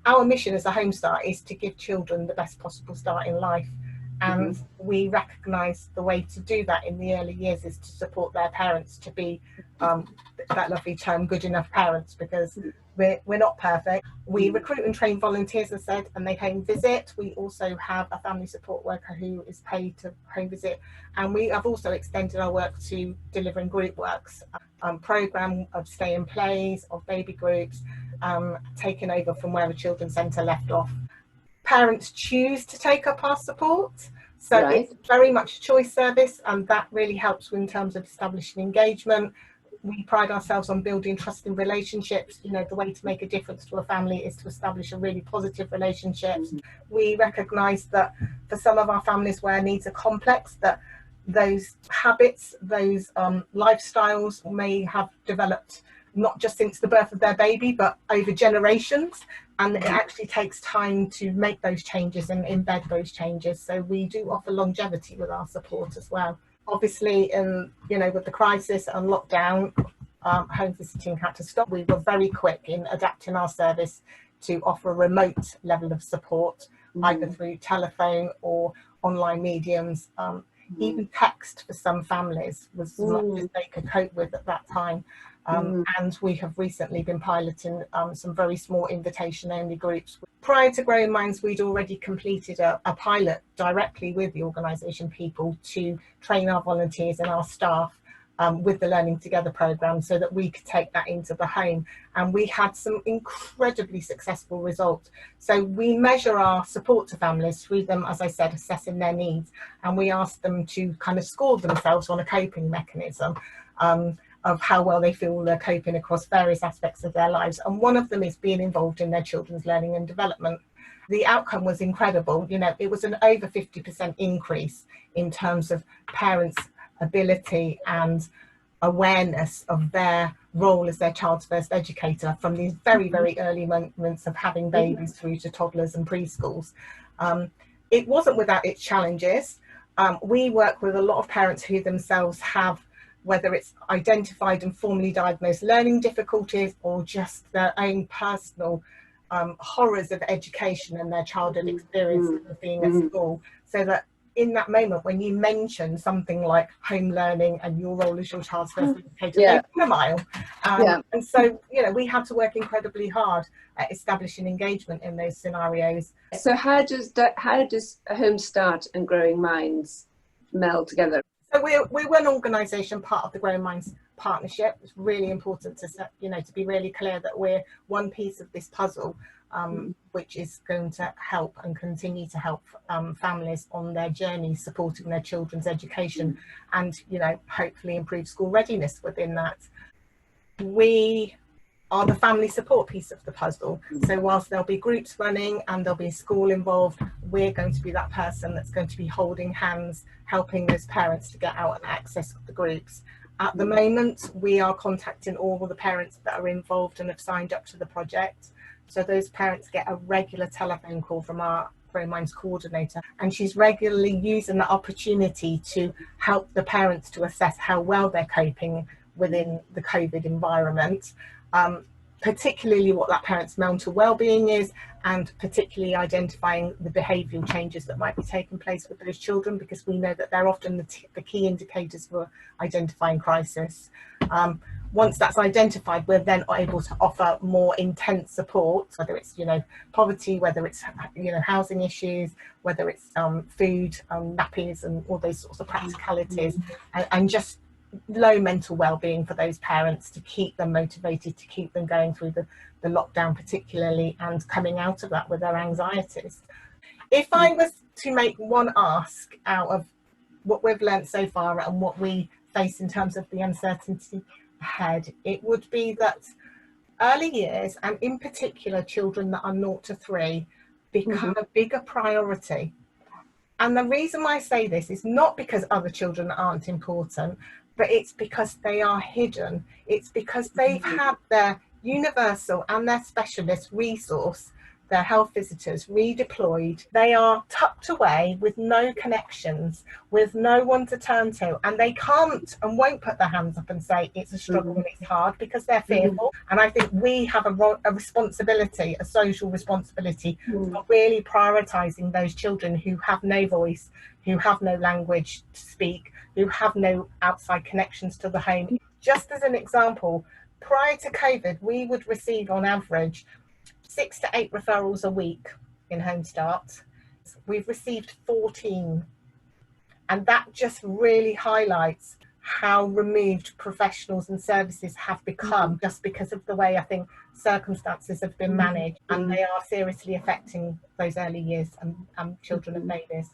our mission as a Home Start is to give children the best possible start in life. And we recognise the way to do that in the early years is to support their parents to be that lovely term, good enough parents, because we're not perfect. We recruit and train volunteers, as I said, and they home visit. We also have a family support worker who is paid to home visit, and we have also extended our work to delivering group works, programme of stay and plays, of baby groups, taken over from where the children's centre left off. Parents choose to take up our support, so it's very much a choice service, and that really helps in terms of establishing engagement. We pride ourselves on building trusting relationships. You know, the way to make a difference to a family is to establish a really positive relationships. We recognise that for some of our families where needs are complex, that those habits, those lifestyles may have developed not just since the birth of their baby, but over generations. And it actually takes time to make those changes and embed those changes. So we do offer longevity with our support as well. Obviously, with the crisis and lockdown, home visiting had to stop. We were very quick in adapting our service to offer a remote level of support, either through telephone or online mediums. Even text for some families was as much as they could cope with at that time. And we have recently been piloting some very small invitation-only groups. Prior to Growing Minds, we'd already completed a pilot directly with the organisation people to train our volunteers and our staff with the Learning Together programme so that we could take that into the home. And we had some incredibly successful results. So we measure our support to families through them, as I said, assessing their needs. And we ask them to kind of score themselves on a coping mechanism. Of how well they feel they're coping across various aspects of their lives. And one of them is being involved in their children's learning and development. The outcome was incredible. You know, it was an over 50% increase in terms of parents' ability and awareness of their role as their child's first educator from these very, very early moments of having babies through to toddlers and preschools. It wasn't without its challenges. We work with a lot of parents who themselves have, whether it's identified and formally diagnosed learning difficulties or just their own personal horrors of education and their childhood experience of being at school. So that in that moment, when you mention something like home learning and your role as your child's first educator, they put a mile. And so, we had to work incredibly hard at establishing engagement in those scenarios. So how does Home Start and Growing Minds meld together? So we're an organisation, part of the Growing Minds partnership. It's really important to be really clear that we're one piece of this puzzle, which is going to help and continue to help families on their journey, supporting their children's education and, hopefully improve school readiness within that. We are the family support piece of the puzzle. So whilst there'll be groups running and there'll be a school involved, we're going to be that person that's going to be holding hands, helping those parents to get out and access the groups. At the moment, we are contacting all the parents that are involved and have signed up to the project. So those parents get a regular telephone call from our Growing Minds coordinator, and she's regularly using the opportunity to help the parents to assess how well they're coping within the COVID environment. Particularly what that parent's mental well-being is, and particularly identifying the behavioural changes that might be taking place with those children, because we know that they're often the key indicators for identifying crisis. Once that's identified, we're then able to offer more intense support, whether it's poverty, whether it's housing issues, whether it's food, nappies, and all those sorts of practicalities, and just low mental well-being for those parents to keep them motivated, to keep them going through the lockdown particularly, and coming out of that with their anxieties. If I was to make one ask out of what we've learnt so far and what we face in terms of the uncertainty ahead, it would be that early years, and in particular children that are 0 to 3, become a bigger priority. And the reason why I say this is not because other children aren't important, but it's because they are hidden. It's because they've had their universal and their specialist resource their health visitors redeployed. They are tucked away with no connections, with no one to turn to, and they can't and won't put their hands up and say it's a struggle and it's hard, because they're fearful. And I think we have a responsibility, a social responsibility, for really prioritising those children who have no voice, who have no language to speak, who have no outside connections to the home. Just as an example, prior to COVID, we would receive on average 6 to 8 referrals a week in Home Start. We've received 14, and that just really highlights how removed professionals and services have become, just because of the way I think circumstances have been managed, and they are seriously affecting those early years and children and babies.